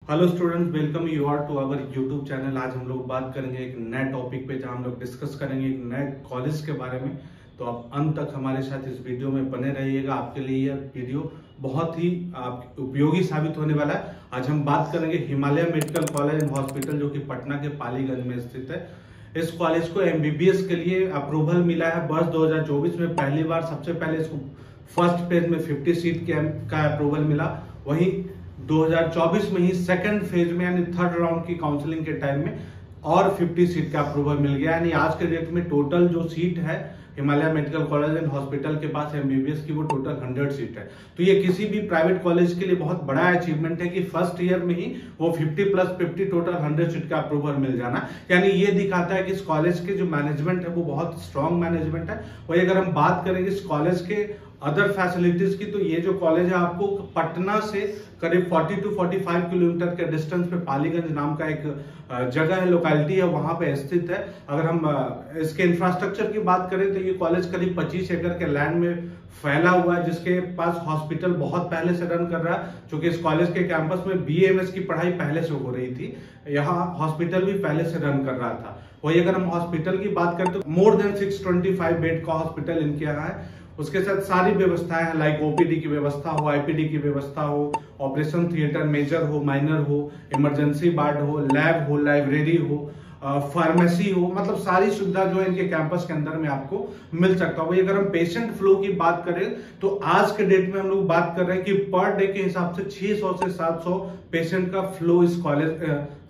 Hello students, welcome you are to our YouTube channel. आज हम लोग बात करेंगे एक नए टॉपिक पे, जहां हम लोग डिस्कस करेंगे एक नए कॉलेज के बारे में। तो आप अंत तक हमारे साथ इस वीडियो में बने रहिएगा। आपके लिए यह वीडियो बहुत ही उपयोगी साबित होने वाला है। आज हम बात करेंगे Himalaya medical college and hospital, जो कि पटना के पालीगंज में स्थित है। इस कॉलेज को एमबीबीएस के लिए अप्रूवल मिला है वर्ष 2024 में पहली बार। सबसे पहले इसको फर्स्ट फेज में 50 सीट का अप्रूवल मिला। वहीं 2024 में ही सेकंड फेज में यानी थर्ड राउंड की काउंसलिंग के टाइम में और 50 सीट का अप्रूवल मिल गया। यानी आज के डेट में टोटल जो सीट है Himalaya medical college and hospital के पास एमबीबीएस की, वो टोटल 100 सीट है। तो ये किसी भी प्राइवेट कॉलेज के लिए बहुत बड़ा अचीवमेंट है कि फर्स्ट ईयर में ही वो 50 प्लस 50 टोटल 100 सीट का अप्रूवल मिल जाना। यानी ये दिखाता है कि इस कॉलेज के जो मैनेजमेंट है वो बहुत स्ट्रॉन्ग मैनेजमेंट है। वही अगर हम बात करेंगे इस कॉलेज के अदर फैसिलिटीज की, तो ये जो कॉलेज है आपको पटना से करीब 40 to 45 किलोमीटर के डिस्टेंस पे पालीगंज नाम का एक जगह है, लोकेलिटी है, वहां पे स्थित है। अगर हम इसके इंफ्रास्ट्रक्चर की बात करें तो ये कॉलेज करीब 25 एकड़ के लैंड में फैला हुआ है, जिसके पास हॉस्पिटल बहुत पहले से रन कर रहा है। क्योंकि इस कॉलेज के कैंपस में बीएमएस की पढ़ाई पहले से हो रही थी, यहाँ हॉस्पिटल भी पहले से रन कर रहा था। वही अगर हम हॉस्पिटल की बात करें तो मोर देन 625 बेड का हॉस्पिटल इनके यहाँ है। उसके साथ सारी व्यवस्थाएं हैं, लाइक ओपीडी की व्यवस्था हो, आईपीडी की व्यवस्था हो, ऑपरेशन थिएटर मेजर हो, माइनर हो, इमरजेंसी वार्ड हो, लैब हो, लाइब्रेरी हो, फार्मेसी हो, मतलब सारी सुविधा जो है इनके कैंपस के अंदर में आपको मिल सकता है। वही अगर हम पेशेंट फ्लो की बात करें तो आज के डेट में हम लोग बात कर रहे हैं कि पर डे के हिसाब से 600 से 700 पेशेंट का फ्लो इस कॉलेज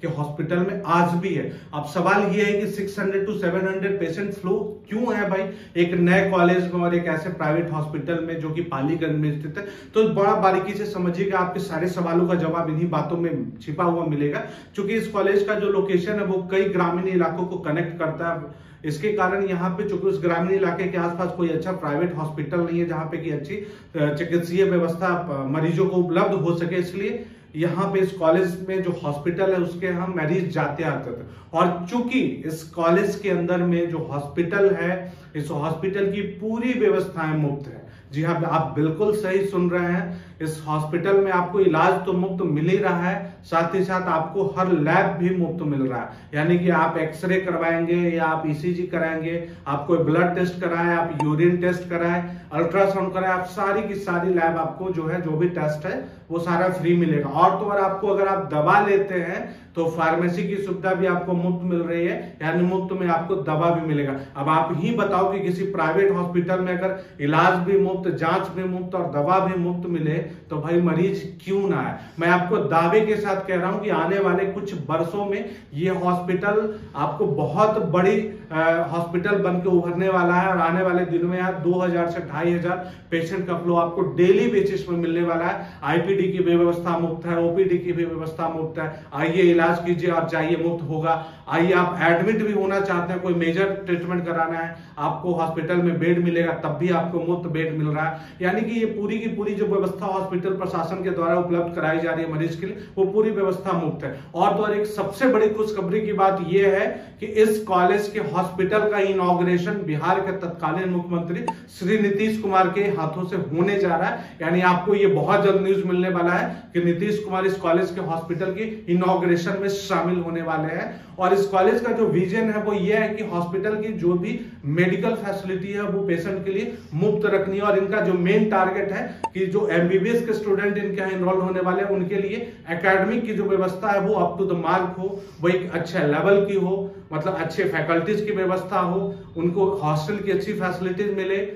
के हॉस्पिटल में आज भी है। अब सवाल ये है कि 600 to 700 पेशेंट फ्लो क्यों है भाई एक नए कॉलेज में और एक ऐसे प्राइवेट हॉस्पिटल में जो कि पालीगंज में स्थित है। तो बड़ा बारीकी से समझिएगा, आपके सारे सवालों का जवाब इन्हीं बातों में छिपा हुआ मिलेगा। क्योंकि इस कॉलेज का जो लोकेशन है वो कई ग्रामीण इलाकों को कनेक्ट करता है। इसके कारण यहाँ पे चूंकि उस ग्रामीण इलाके के आसपास कोई अच्छा प्राइवेट हॉस्पिटल नहीं है जहाँ पे कि अच्छी चिकित्सीय व्यवस्था मरीजों को उपलब्ध हो सके, इसलिए यहाँ पे इस कॉलेज में जो हॉस्पिटल है उसके हम मरीज जाते आते थे। और चूंकि इस कॉलेज के अंदर में जो हॉस्पिटल है, इस हॉस्पिटल की पूरी व्यवस्थाएं मुफ्त है। जी हाँ, आप बिल्कुल सही सुन रहे हैं। इस हॉस्पिटल में आपको इलाज तो मुफ्त मिल ही रहा है, साथ ही साथ आपको हर लैब भी मुफ्त मिल रहा है। यानी कि आप एक्सरे करवाएंगे या आप ईसीजी कराएंगे, आप कोई ब्लड टेस्ट कराएं, आप यूरिन टेस्ट कराएं, अल्ट्रासाउंड कराएं, आप सारी की सारी लैब आपको जो है, जो भी टेस्ट है वो सारा फ्री मिलेगा। और तो और आपको अगर आप दवा लेते हैं तो फार्मेसी की सुविधा भी आपको मुफ्त मिल रही है, यानी मुफ्त में आपको दवा भी मिलेगा। अब आप ही बताओ कि किसी प्राइवेट हॉस्पिटल में अगर इलाज भी मुफ्त, जांच भी मुफ्त और दवा भी मुफ्त मिले तो भाई मरीज क्यों ना आए। मैं आपको दावे के साथ कह रहा हूं कि आने वाले कुछ वर्षों में ये हॉस्पिटल आपको बहुत बड़ी हॉस्पिटल बन के उभरने वाला है। और आने वाले दिनों में यहाँ 2000 से 2500 पेशेंट का फ्लो आपको डेली बेसिस में मिलने वाला है। आईपीडी की भी व्यवस्था मुफ्त है, ओपीडी की भी व्यवस्था मुफ्त है। आइए इलाज कीजिए, आप चाहिए मुफ्त होगा। आइए आप एडमिट भी होना चाहते हैं, कोई मेजर ट्रीटमेंट कराना है, आपको हॉस्पिटल में बेड मिलेगा, तब भी आपको मुफ्त बेड मिल रहा है। यानी कि ये पूरी की पूरी जो व्यवस्था हॉस्पिटल प्रशासन के द्वारा उपलब्ध कराई जा रही है मरीज के लिए, वो पूरी व्यवस्था मुफ्त है। और तो और एक सबसे बड़ी खुशखबरी की बात यह है कि इस कॉलेज के हॉस्पिटल का इनॉग्रेशन बिहार के तत्कालीन मुख्यमंत्री श्री नीतीश कुमार के हाथों से होने जा रहा है। यानी आपको ये बहुत जल्द न्यूज मिलने वाला है कि नीतीश कुमार इस कॉलेज के हॉस्पिटल की इनॉग्रेशन में शामिल होने वाले हैं। और इस कॉलेज का जो विजन है वो ये है कि हॉस्पिटल की जो भी मेडिकल फैसिलिटी है वो पेशेंट के लिए मुफ्त रखनी है। और इनका जो मेन टारगेट है कि जो एमबीबीएस के स्टूडेंट इनके यहाँ इनरोल होने वाले हैं उनके लिए एकेडमिक की जो व्यवस्था है वो अप टू द मार्क हो, वो एक अच्छे लेवल की हो, मतलब अच्छे फैकल्टीज की व्यवस्था हो, उनको हॉस्टल की अच्छी फैसिलिटीज मिले,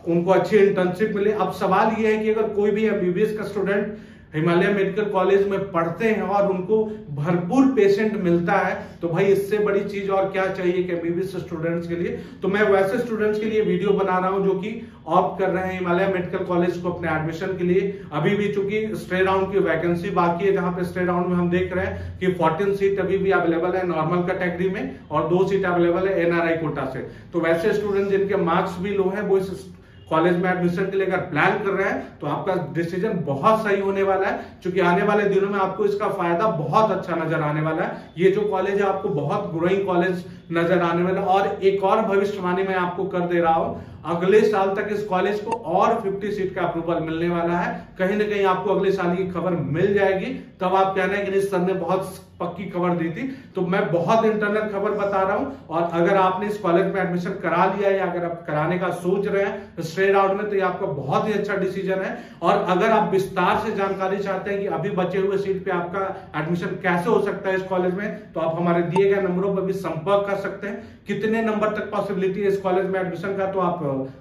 उनको अच्छी इंटर्नशिप मिले। अब सवाल ये है कि अगर कोई भी एमबीबीएस का स्टूडेंट हिमालय मेडिकल कॉलेज में पढ़ते हैं और उनको भरपूर पेशेंट मिलता है तो भाई इससे बड़ी चीज और क्या चाहिए कि एमबीबीएस स्टूडेंट्स के लिए। तो मैं वैसे स्टूडेंट्स के लिए वीडियो बना रहा हूं जो कि ऑप्ट कर रहे हैं हिमालय मेडिकल कॉलेज को अपने एडमिशन के लिए। अभी भी चूंकि स्टे राउंड की वैकेंसी बाकी है, जहां पे स्टे राउंड में हम देख रहे हैं कि 14 सीट अभी भी अवेलेबल है नॉर्मल कैटेगरी में और 2 सीट अवेलेबल है एनआरआई कोटा से। तो वैसे स्टूडेंट जिनके मार्क्स भी लो है वो इस कॉलेज में एडमिशन के लिए अगर प्लान कर रहे हैं तो आपका डिसीजन बहुत सही होने वाला है। क्योंकि आने वाले दिनों में आपको इसका फायदा बहुत अच्छा नजर आने वाला है। ये जो कॉलेज है आपको बहुत ग्रोइंग कॉलेज नजर आने वाला है। और एक और भविष्यवाणी मैं आपको कर दे रहा हूं, अगले साल तक इस कॉलेज को और 50 सीट का अप्रूवल मिलने वाला है। कहीं ना कहीं आपको अगले साल की खबर मिल जाएगी, तब आप कहना है कि इस सर ने बहुत पक्की खबर दी थी। तो मैं बहुत इंटरनल खबर बता रहा हूं, और अगर आपने इस कॉलेज में एडमिशन करा लिया या अगर आप कराने का सोच रहे हैं स्ट्रेट आउट में, तो ये आपका बहुत ही अच्छा डिसीजन है। और अगर आप विस्तार से जानकारी चाहते हैं कि अभी बचे हुए सीट पे आपका एडमिशन कैसे हो सकता है इस कॉलेज में, तो आप हमारे दिए गए नंबरों पर भी संपर्क कर सकते हैं। कितने नंबर तक पॉसिबिलिटी है इस कॉलेज में एडमिशन का, तो आप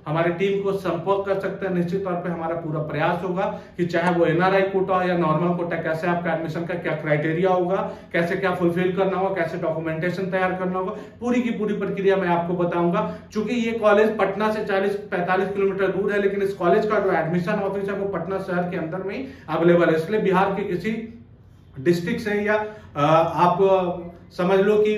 हमारी टीम को संपर्क कर सकते हैं। निश्चित तौर पे हमारा पूरा प्रयास होगा कि चाहे वो एनआरआई कोटा या नॉर्मल कोटा, कैसे आपका एडमिशन का क्या क्राइटेरिया होगा, कैसे क्या फुलफिल करना होगा, कैसे डॉक्यूमेंटेशन तैयार करना होगा, पूरी की पूरी प्रक्रिया मैं आपको बताऊंगा। चूंकि ये कॉलेज पटना से 40-45 किलोमीटर दूर है, लेकिन इस कॉलेज का जो एडमिशन ऑफिस है वो पटना शहर के अंदर में ही अवेलेबल है। इसलिए बिहार के किसी डिस्ट्रिक्ट से या आप समझ लो कि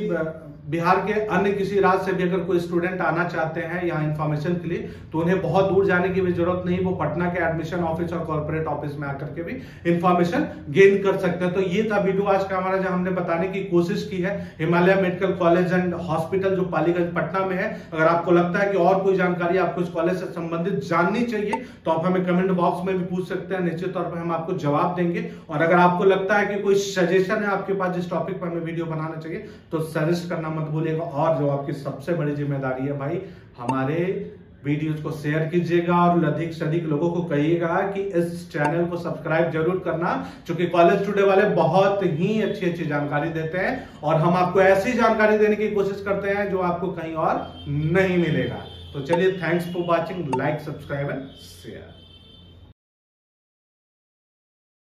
बिहार के अन्य किसी राज्य से भी अगर कोई स्टूडेंट आना चाहते हैं यहाँ इन्फॉर्मेशन के लिए, तो उन्हें बहुत दूर जाने की भी जरूरत नहीं। वो पटना के एडमिशन ऑफिस और कॉर्पोरेट ऑफिस में आकर के भी इन्फॉर्मेशन गेन कर सकते हैं। तो ये था वीडियो आज का हमारा, जहां हमने बताने की कोशिश की है Himalaya medical college and hospital जो पालीगंज पटना में है। अगर आपको लगता है कि और कोई जानकारी आपको इस कॉलेज से संबंधित जाननी चाहिए, तो आप हमें कमेंट बॉक्स में भी पूछ सकते हैं। निश्चित तौर पर हम आपको जवाब देंगे। और अगर आपको लगता है कि कोई सजेशन है आपके पास जिस टॉपिक पर हमें वीडियो बनाना चाहिए, तो सजेस्ट करना मत भूलिएगा। और जो आपकी सबसे बड़ी जिम्मेदारी है भाई, हमारे वीडियोस को शेयर कीजिएगा और अधिक से अधिक लोगों को कहिएगा कि इस चैनल को सब्सक्राइब जरूर करना, क्योंकि कॉलेज टुडे वाले बहुत ही अच्छी जानकारी देते हैं और हम आपको ऐसी जानकारी देने की कोशिश करते हैं जो आपको कहीं और नहीं मिलेगा। तो चलिए, thanks for watching, like, subscribe and share.